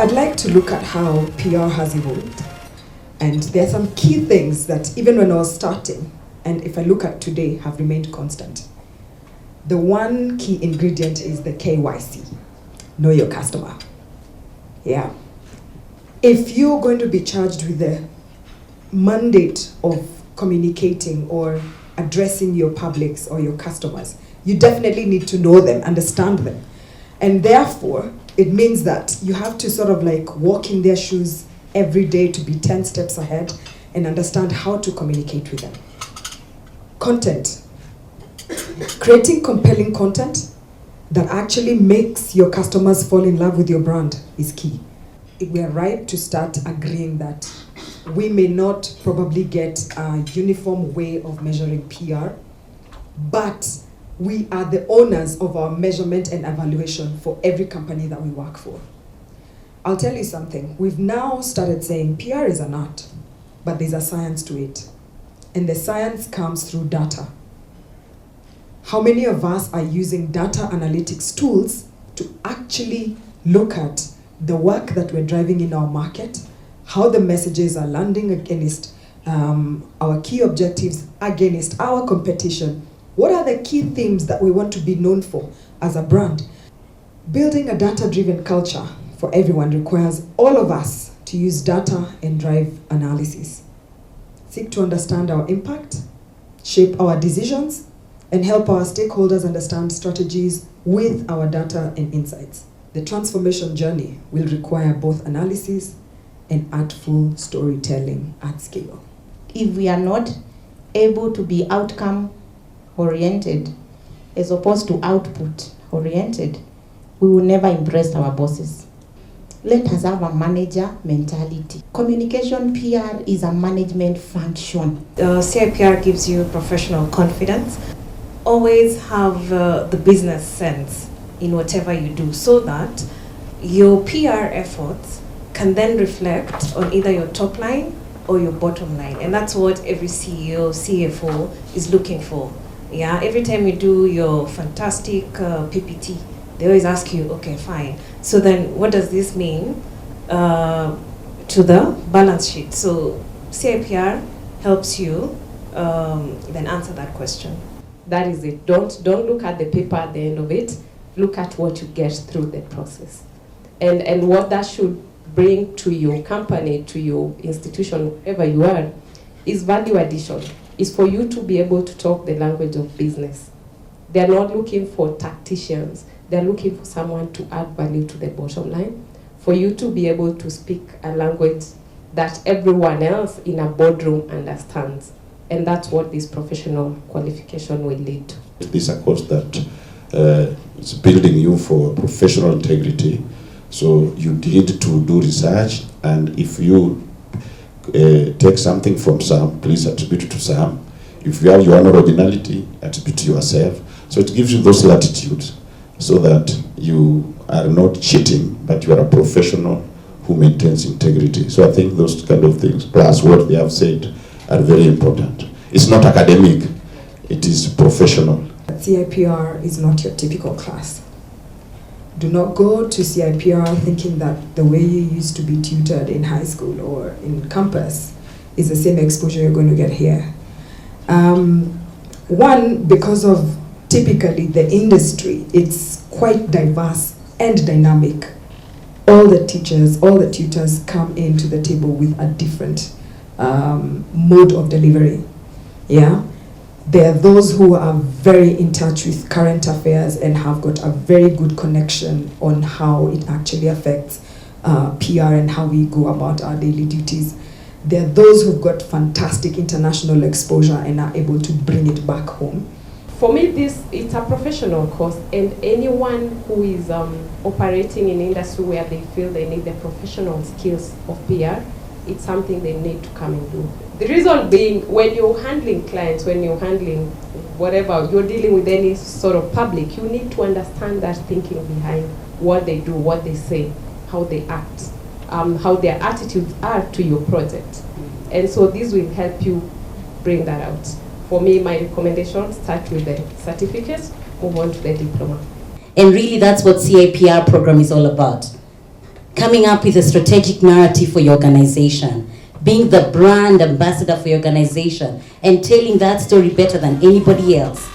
I'd like to look at how PR has evolved. And there are some key things that even when I was starting, and if I look at today, have remained constant. The one key ingredient is the KYC, know your customer. Yeah. If you're going to be charged with the mandate of communicating or addressing your publics or your customers, you definitely need to know them, understand them. And therefore, it means that you have to sort of like walk in their shoes every day to be 10 steps ahead and understand how to communicate with them. Content. Creating compelling content that actually makes your customers fall in love with your brand is key. We are right to start agreeing that we may not probably get a uniform way of measuring PR, but we are the owners of our measurement and evaluation for every company that we work for. I'll tell you something. We've now started saying PR is an art, but there's a science to it. And the science comes through data. How many of us are using data analytics tools to actually look at the work that we're driving in our market, how the messages are landing against our key objectives, against our competition? What are the key themes that we want to be known for as a brand? Building a data-driven culture for everyone requires all of us to use data and drive analysis. Seek to understand our impact, shape our decisions, and help our stakeholders understand strategies with our data and insights. The transformation journey will require both analysis and artful storytelling at scale. If we are not able to be outcome-oriented as opposed to output-oriented, we will never impress our bosses. Let us have a manager mentality. Communication PR is a management function. CIPR gives you professional confidence. Always have the business sense in whatever you do so that your PR efforts can then reflect on either your top line or your bottom line. And that's what every CEO, CFO is looking for. Yeah, every time you do your fantastic PPT, they always ask you, okay, fine. So then what does this mean to the balance sheet? So CIPR helps you then answer that question. That is it. Don't look at the paper at the end of it. Look at what you get through the process. And what that should bring to your company, to your institution, wherever you are, is value addition. Is for you to be able to talk the language of business. They're not looking for tacticians. They're looking for someone to add value to the bottom line. For you to be able to speak a language that everyone else in a boardroom understands. And that's what this professional qualification will lead to. This is a course that is building you for professional integrity. So you need to do research, and if you take something from Sam, please attribute it to Sam. If you have your own originality, attribute to yourself. So it gives you those latitudes so that you are not cheating, but you are a professional who maintains integrity. So I think those kind of things, plus what they have said, are very important. It's not academic, it is professional. CIPR is not your typical class. Do not go to CIPR thinking that the way you used to be tutored in high school or in campus is the same exposure you're going to get here. One, because of typically the industry, it's quite diverse and dynamic. All the teachers, all the tutors come into the table with a different mode of delivery. Yeah, there are those who are very in touch with current affairs and have got a very good connection on how it actually affects PR and how we go about our daily duties. There are those who've got fantastic international exposure and are able to bring it back home. For me, it's a professional course, and anyone who is operating in industry where they feel they need the professional skills of PR, it's something they need to come and do. The reason being, when you're handling clients, when you're handling whatever, you're dealing with any sort of public, you need to understand that thinking behind what they do, what they say, how they act, how their attitudes are to your project. And so this will help you bring that out. For me, my recommendation, start with the certificate, move on to the diploma. And really that's what CIPR program is all about. coming up with a strategic narrative for your organization, being the brand ambassador for your organization, and telling that story better than anybody else.